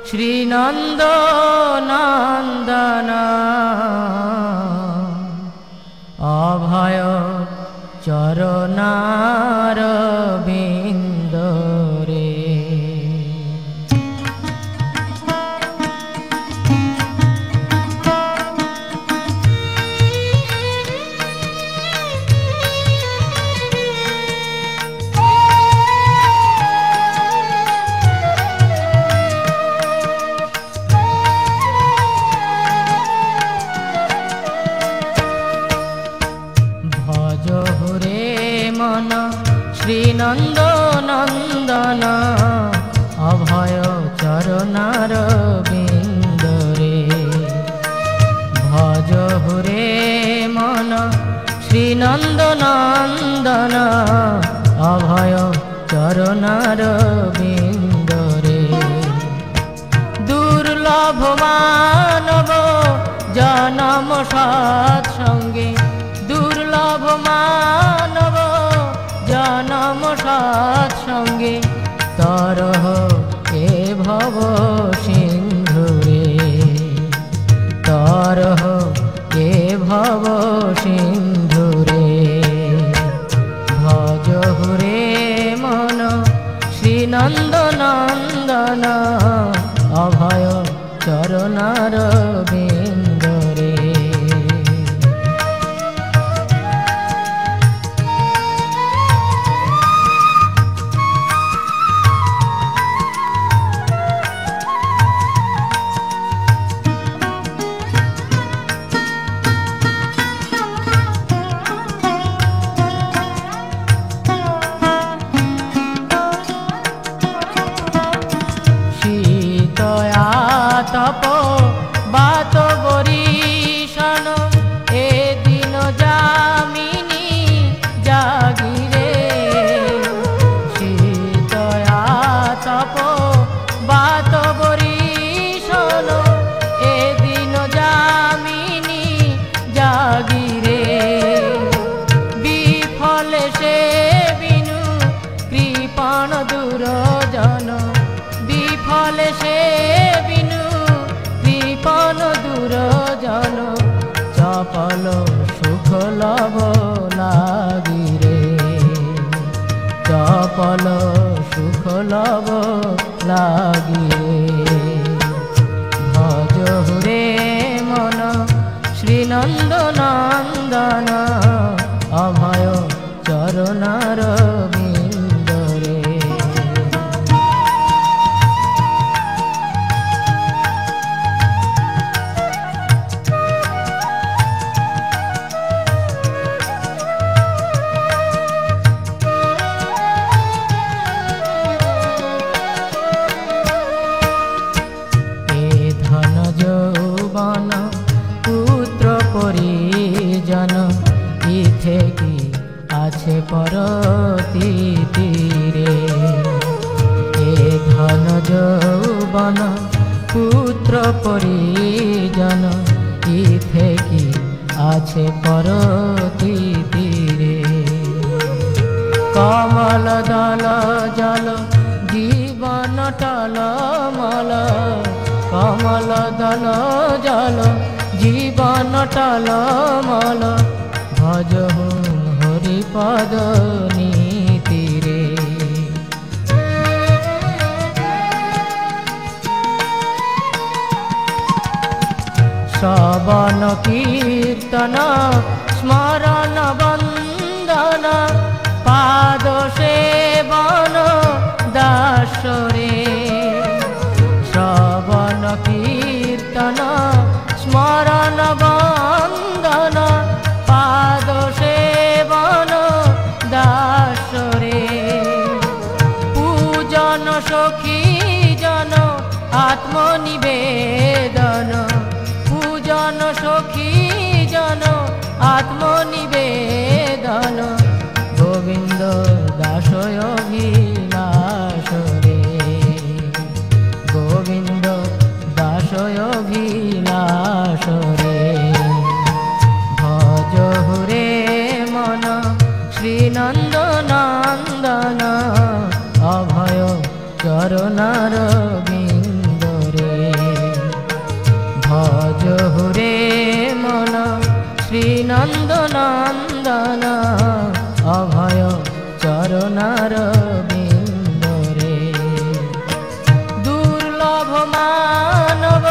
শ্রীনন্দ নন্দন অভয় চরণার বিন্দরে। শ্রীনন্দ নন্দন অভয় চরণার বিন্দরে। ভজ হুরে মন শ্রীনন্দ নন্দন অভয় চরণার বিন্দরে। দুর্লভ মানব জনম সৎসঙ্গে, দুর্লভ মানব জনম সৎসঙ্গে তরহ এ ভব সিন্ধুরে। তরহ এ ভব সিন্ধুরে। ভজ হুরে মন শ্রীনন্দ নন্দন অভয় চরণার বিন্দরে। তপ বাত বরিশন এ দিন যামিনী জাগিরে। শীতয়া তপ বাত বরিশন এ দিন যামিনী জাগিরে। বিফলে সে বিনু কৃপণ দুরজন, বিফলে সে বিনু কৃপণ দুরজন চপল সুখ লভ লাগিরে। চপল সুখ লভ লাগিরে। ভজ হুরে মন শ্রীনন্দ নন্দন অভয় চরণার বিন্দরে। যৌবন পুত্র পরিজন ইথে কি আছে পরতি তীরে। এ ধন যৌবন পুত্র পরিজন ইথে কি আছে পরতি তীরে। কমল দল জল জীবন টলমল, কমল দল জল জীবন টলমল ভজ হরিপদ নীতিরে। শ্রবণ কীর্তন স্মরণ বন্দন পাদ সেবন দাসরে। শ্রবণ কীর্তন স্মরণ বন্দন পাদ সেবন দাসরে। পূজন সখী জন আত্মনিবেদন, পূজন সখী জন আত্মনিবেদন গোবিন্দ দাসয় অভিলাষরে। গোবিন্দ দাসয় অভিলাষরে। ভজ হুরে মন শ্রীনন্দ নন্দন অভয় চরণার বিন্দরে। হুরে মন শ্রীনন্দ নন্দন অভয় চরণার বিন্দরে দুর্লভ মানব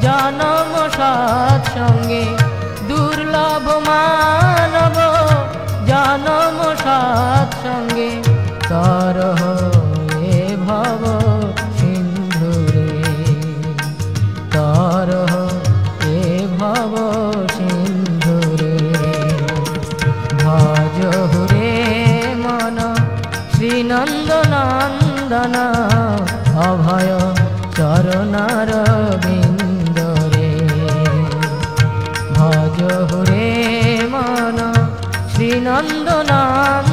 জনম সৎসঙ্গে দুর্লভ মানব জনম সৎসঙ্গে তরহ এ ভব সিন্ধুরে তরহ এ ভব সিন্ধুরে ভজ হুরে মন শ্রীনন্দ নন্দন অভয় চরণার বিন্দরে ভজ হুরে মন শ্রীনন্দ নন্দন